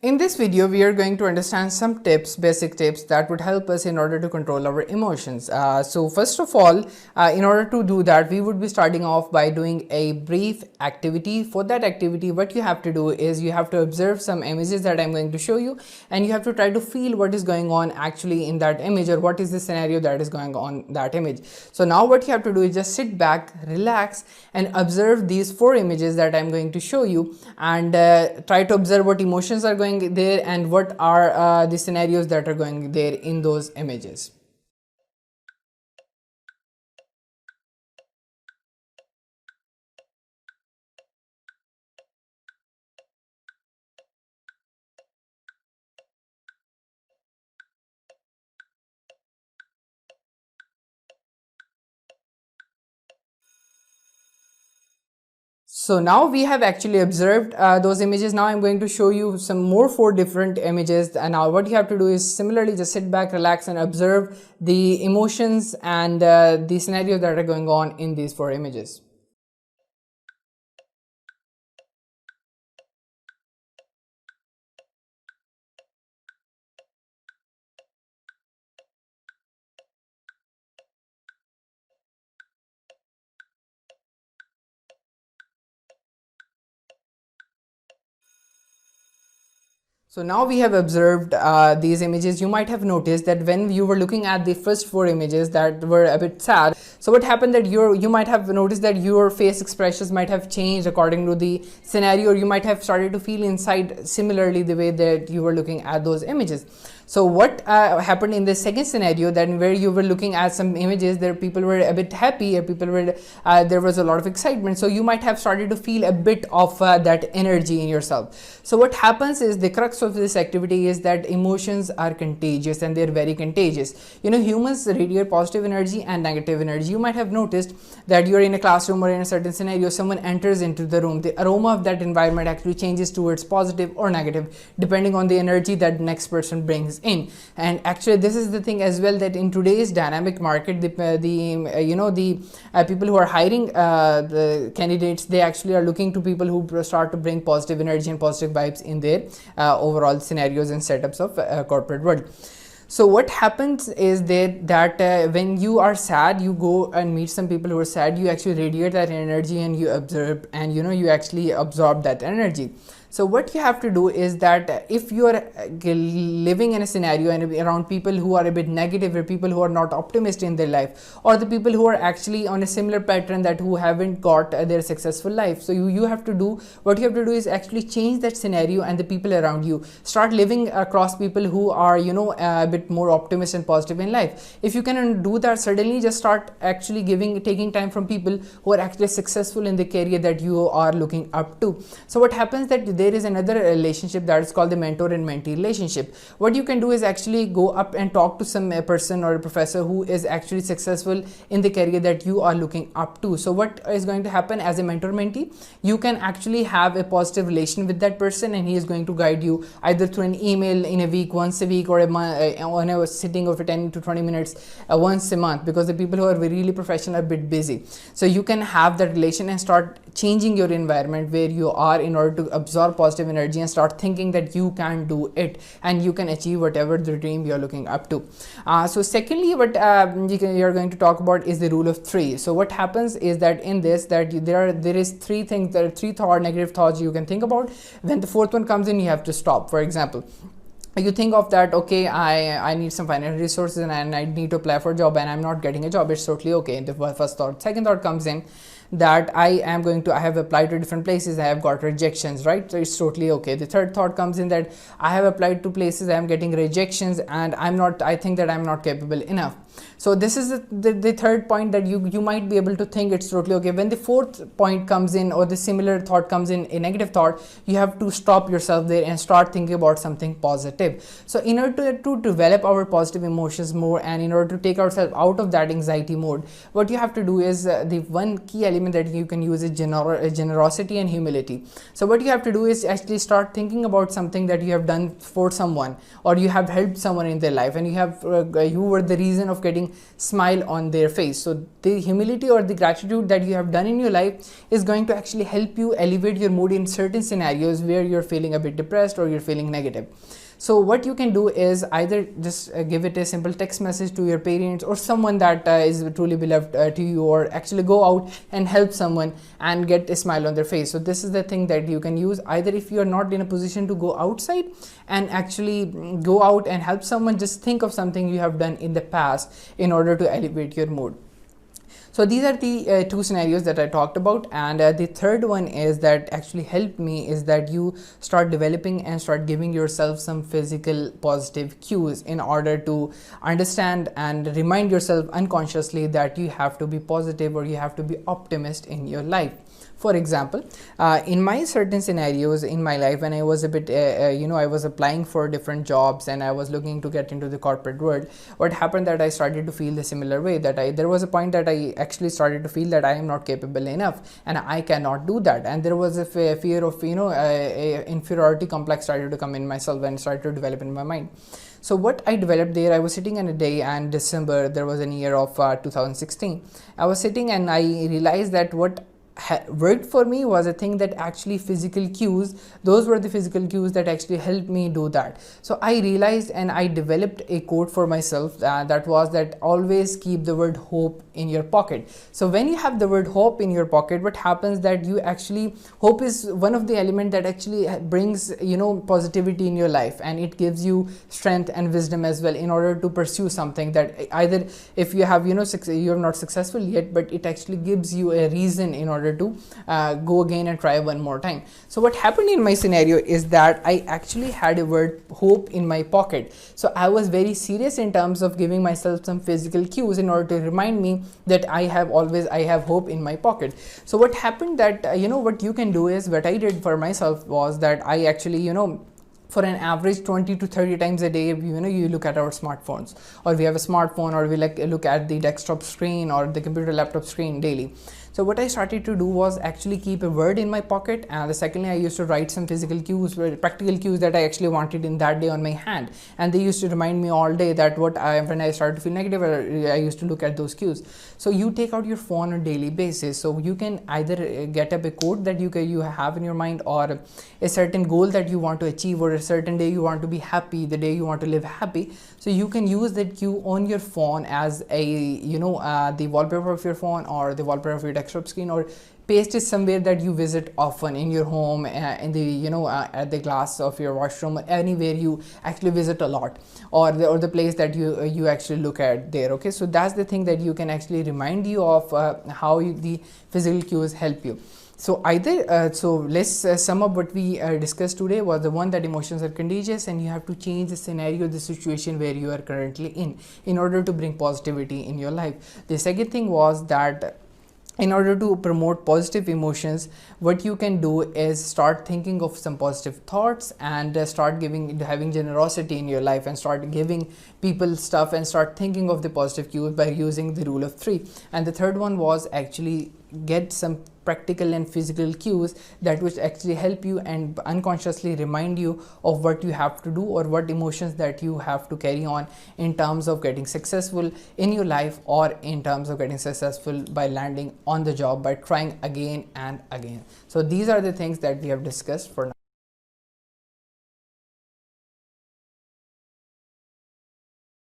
In this video, we are going to understand some tips, basic tips that would help us in order to control our emotions. So first of all, in order to do that, we would be starting off by doing a brief activity. For that activity, what you have to do is you have to observe some images that I'm going to show you, and you have to try to feel what is going on actually in that image, or what is the scenario that is going on that image. So now what you have to do is just sit back, relax, and observe these 4 images that I'm going to show you, and try to observe what emotions are going there and what are the scenarios that are going there in those images. So now we have actually observed those images. Now I'm going to show you some more 4 different images, and now what you have to do is similarly just sit back, relax, and observe the emotions and the scenarios that are going on in these 4 images. So now we have observed these images. You might have noticed that when you were looking at the first 4 images that were a bit sad, so what happened that you might have noticed that your face expressions might have changed according to the scenario, or you might have started to feel inside similarly the way that you were looking at those images. So what happened in the second scenario, then where you were looking at some images, there people were a bit happy, or people were there was a lot of excitement, so you might have started to feel a bit of that energy in yourself. So what happens is, the crux of this activity is that emotions are contagious, and they're very contagious. Humans radiate positive energy and negative energy. You might have noticed that you're in a classroom or in a certain scenario, someone enters into the room, the aroma of that environment actually changes towards positive or negative depending on the energy that the next person brings in. And actually this is the thing as well, that in today's dynamic market, the people who are hiring the candidates, they actually are looking to people who start to bring positive energy and positive vibes in their overall scenarios and setups of corporate world. So what happens is that when you are sad, you go and meet some people who are sad, you actually radiate that energy, and you observe, and you actually absorb that energy. So what you have to do is that if you are living in a scenario and around people who are a bit negative, or people who are not optimistic in their life, or the people who are actually on a similar pattern, that who haven't got their successful life, so you have to do, what you have to do is actually change that scenario and the people around you. Start living across people who are a bit more optimistic and positive in life. If you can do that, suddenly just start actually taking time from people who are actually successful in the career that you are looking up to. So what happens that there is another relationship that is called the mentor and mentee relationship. What you can do is actually go up and talk to some person or a professor who is actually successful in the career that you are looking up to. So what is going to happen as a mentor mentee, you can actually have a positive relation with that person, and he is going to guide you either through an email in a week, once a week, or on a sitting of 10 to 20 minutes once a month, because the people who are really professional are a bit busy. So you can have that relation and start changing your environment where you are, in order to absorb positive energy and start thinking that you can do it and you can achieve whatever the dream you're looking up to. So secondly, what you're going to talk about is the rule of 3. So what happens is that in this, that there is 3 things, there are 3 negative thoughts you can think about. When the 4th one comes in, you have to stop. For example, you think of that, okay, I need some financial resources and I need to apply for a job and I'm not getting a job. It's totally okay. The first thought. Second thought comes in, that I have applied to different places, I have got rejections, right? So it's totally okay. The third thought comes in, that I have applied to places, I am getting rejections, and I think that I'm not capable enough. So this is the third point that you might be able to think it's totally okay. When the 4th point comes in, or the similar thought comes in, a negative thought, you have to stop yourself there and start thinking about something positive. So in order to develop our positive emotions more, and in order to take ourselves out of that anxiety mode, what you have to do is the one key element that you can use is generosity and humility. So what you have to do is actually start thinking about something that you have done for someone, or you have helped someone in their life, and you were the reason of of getting smile on their face. So the humility or the gratitude that you have done in your life is going to actually help you elevate your mood in certain scenarios where you're feeling a bit depressed or you're feeling negative. So what you can do is either just give it a simple text message to your parents or someone that is truly beloved to you, or actually go out and help someone and get a smile on their face. So this is the thing that you can use. Either if you are not in a position to go outside and actually go out and help someone, just think of something you have done in the past in order to elevate your mood. So these are the two scenarios that I talked about, and the third one is that actually helped me is that you start developing and start giving yourself some physical positive cues in order to understand and remind yourself unconsciously that you have to be positive or you have to be optimist in your life. For example, in my certain scenarios in my life, when I was a bit, I was applying for different jobs and I was looking to get into the corporate world, what happened that I started to feel the similar way, that there was a point that I actually started to feel that I am not capable enough and I cannot do that. And there was a fear of, a inferiority complex started to come in myself and started to develop in my mind. So what I developed there, I was sitting in a day, and December, there was a year of 2016. I was sitting and I realized that what worked for me was a thing that actually physical cues, those were the physical cues that actually helped me do that. So I realized and I developed a quote for myself that was that always keep the word hope in your pocket. So when you have the word hope in your pocket, what happens that you actually, hope is one of the element that actually brings positivity in your life, and it gives you strength and wisdom as well in order to pursue something that either if you have you're not successful yet, but it actually gives you a reason in order to go again and try one more time. So what happened in my scenario is that I actually had a word hope in my pocket. So I was very serious in terms of giving myself some physical cues in order to remind me that I have hope in my pocket. So what happened that what you can do is, what I did for myself was that I actually for an average 20 to 30 times a day, you look at our smartphones, or we have a smartphone, or we look at the desktop screen or the computer laptop screen daily. So what I started to do was actually keep a word in my pocket, and secondly I used to write some physical cues, practical cues that I actually wanted in that day on my hand, and they used to remind me all day that when I started to feel negative, I used to look at those cues. So you take out your phone on a daily basis, so you can either get up a quote that you have in your mind, or a certain goal that you want to achieve, or a certain day you want to be happy, the day you want to live happy. So you can use that cue on your phone as a the wallpaper of your phone, or the wallpaper of your desktop screen, or paste it somewhere that you visit often in your home, in the at the glass of your washroom, anywhere you actually visit a lot, or the place that you actually look at there. Okay, so that's the thing that you can actually remind you of how the physical cues help you. So let's sum up what we discussed today. Was the one that emotions are contagious, and you have to change the scenario, the situation where you are currently in order to bring positivity in your life. The second thing was that in order to promote positive emotions, what you can do is start thinking of some positive thoughts, and start having generosity in your life, and start giving people stuff, and start thinking of the positive cues by using the rule of 3. And the third one was actually get some practical and physical cues that which actually help you and unconsciously remind you of what you have to do, or what emotions that you have to carry on in terms of getting successful in your life, or in terms of getting successful by landing on the job, by trying again and again. So these are the things that we have discussed for now.